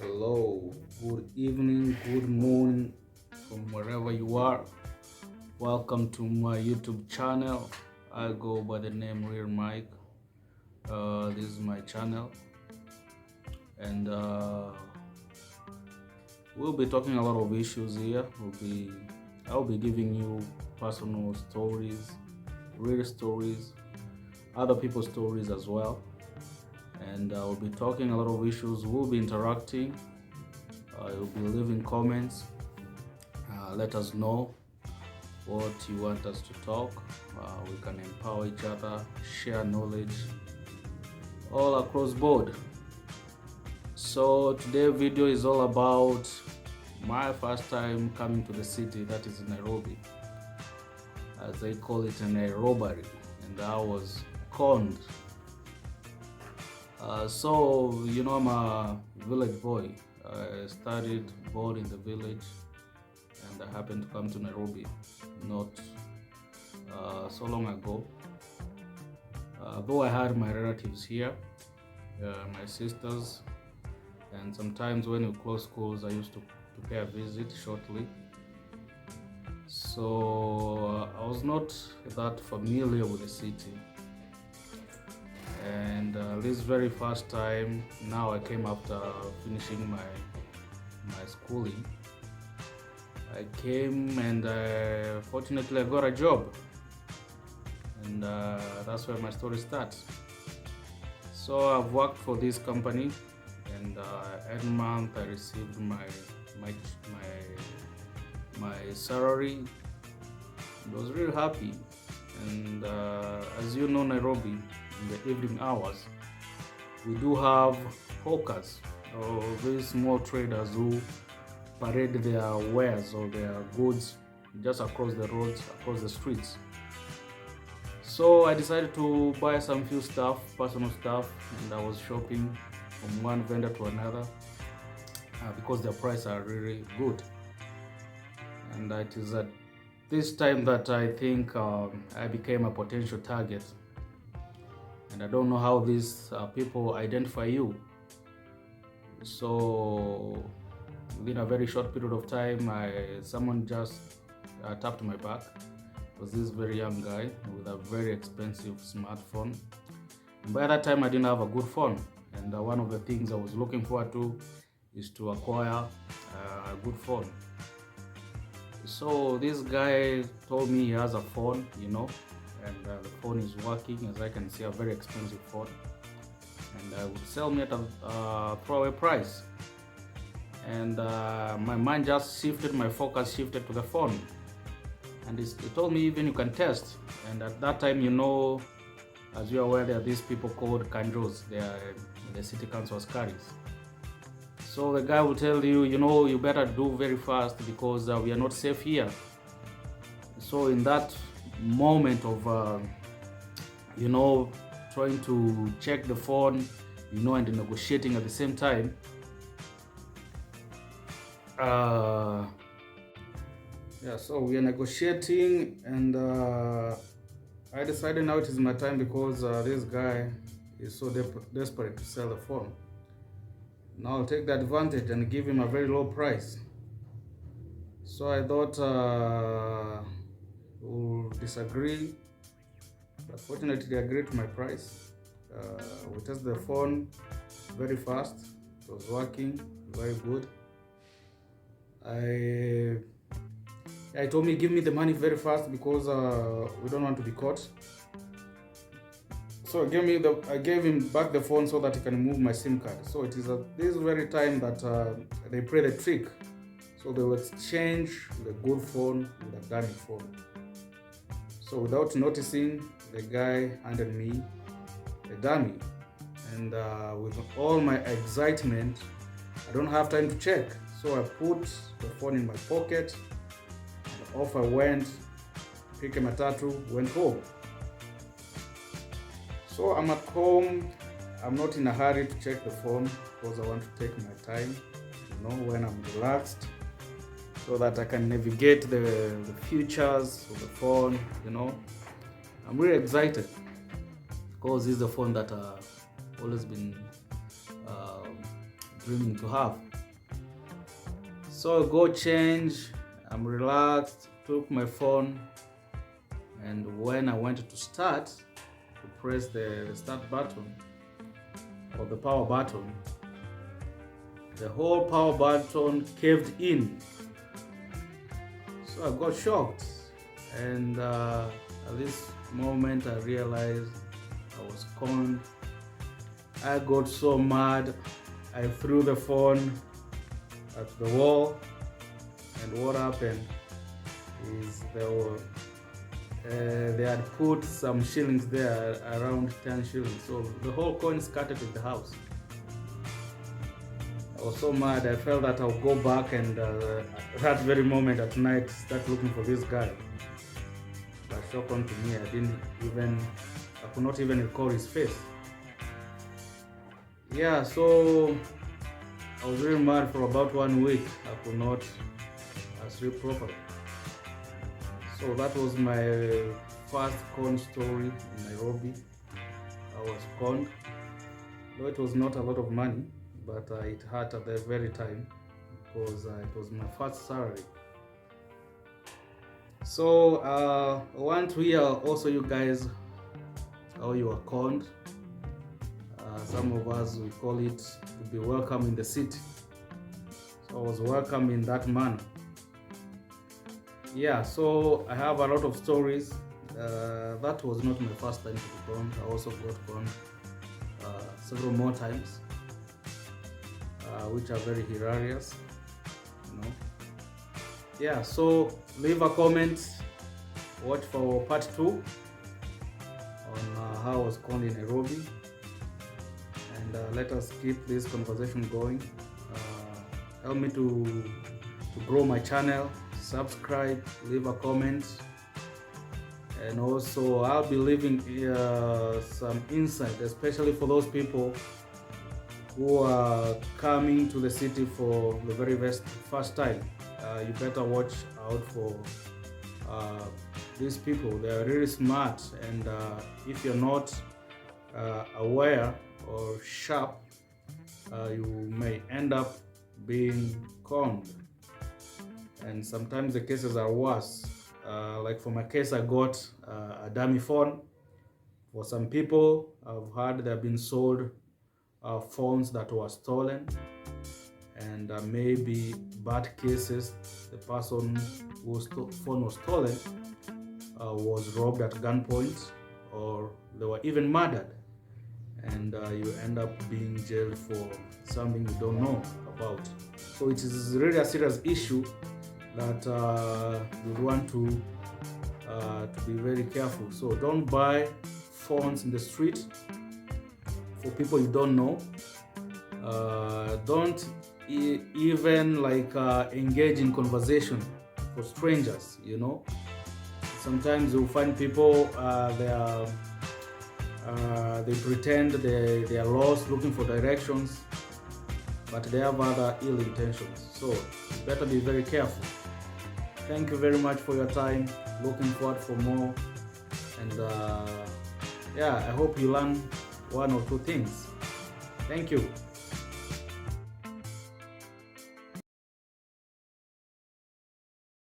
Hello, good evening, good morning from wherever you are. Welcome to my YouTube channel. I go by the name Real Mike. This is my channel, and we'll be talking a lot of issues here. I'll be giving you personal stories, real stories, other people's stories as well, and I'll be talking a lot of issues. We'll be interacting. You'll be leaving comments. Let us know what you want us to talk. We can empower each other, share knowledge all across board. So today's video is all about my first time coming to the city, that is Nairobi, as they call it, in Nairobi, and I was conned. I'm a village boy. I studied born in the village, and I happened to come to Nairobi not so long ago. Though I had my relatives here, my sisters, and sometimes when we close schools, I used to pay a visit shortly. So I was not that familiar with the city. And this very first time, now I came after finishing my schooling. I came and fortunately I got a job, and that's where my story starts. So I've worked for this company, and every month I received my salary. I was really happy, and as you know, Nairobi, in the evening hours, we do have hawkers, or very small traders who parade their wares or their goods just across the roads, across the streets. So I decided to buy some few stuff, personal stuff, and I was shopping from one vendor to another because their prices are really good. And it is at this time that I think I became a potential target. And I don't know how these people identify you. So within a very short period of time, someone just tapped my back. It was this very young guy with a very expensive smartphone. And by that time, I didn't have a good phone. And one of the things I was looking forward to is to acquire a good phone. So this guy told me he has a phone, and the phone is working. As I can see, a very expensive phone, and would sell me at a throwaway price. And my mind just shifted, my focus shifted to the phone, and he told me even you can test. And at that time, as you're aware, there are these people called kanjos. They are the city council askaris. So the guy will tell you, you better do very fast because we are not safe here. So in that moment of trying to check the phone, and negotiating at the same time, so we are negotiating, and I decided now it is my time because this guy is so desperate to sell the phone. Now I'll take the advantage and give him a very low price. So I thought we'll disagree, but fortunately they agreed to my price. We tested the phone very fast. It was working very good. I told me give me the money very fast because we don't want to be caught. So I gave him back the phone so that he can move my SIM card. So it is at this very time that they play the trick. So they will exchange the good phone with a dummy phone. So without noticing, the guy handed me a dummy. And with all my excitement, I don't have time to check. So I put the phone in my pocket, and off I went, picked a matatu, went home. So I'm at home. I'm not in a hurry to check the phone because I want to take my time, when I'm relaxed, so that I can navigate the features of the phone. I'm really excited because this is the phone that I've always been dreaming to have. So I go change, I'm relaxed, took my phone, and when I wanted to start, to press the start button or the power button, the whole power button caved in. So I got shocked, and at this moment I realized I was conned. I got so mad, I threw the phone at the wall, and what happened is they had put some shillings there, around 10 shillings, so the whole coin scattered in the house. I was so mad, I felt that I'll go back and that very moment at night start looking for this guy. But shock onto me, I could not even recall his face. Yeah, so I was really mad for about 1 week. I could not sleep properly. So that was my first con story in Nairobi. I was conned, though it was not a lot of money, but it hurt at the very time because it was my first salary. So I want to hear also you guys how you are conned. Some of us, we call it to be welcome in the city. So I was welcome in that manner. Yeah, so I have a lot of stories. That was not my first time to be conned. I also got conned several more times, which are very hilarious, you know. Yeah, so leave a comment, watch for part 2 on how I was conned in Nairobi, and let us keep this conversation going. Help me to grow my channel. Subscribe, leave a comment, and also I'll be leaving some insight, especially for those people who are coming to the city for the very first time. You better watch out for these people. They are really smart, and if you're not aware or sharp, you may end up being conned. And sometimes the cases are worse. Like for my case, I got a dummy phone. For some people, I've heard they've been sold phones that were stolen, and maybe bad cases, the person whose phone was stolen was robbed at gunpoint, or they were even murdered, and you end up being jailed for something you don't know about. So it is really a serious issue that you want to be very careful. So don't buy phones in the street for people you don't know. Don't even engage in conversation for strangers, you know. Sometimes you'll find people they pretend they are lost looking for directions, but they have other ill intentions. So you better be very careful. Thank you very much for your time. Looking forward for more, and yeah, I hope you learn 1 or 2 things. Thank you.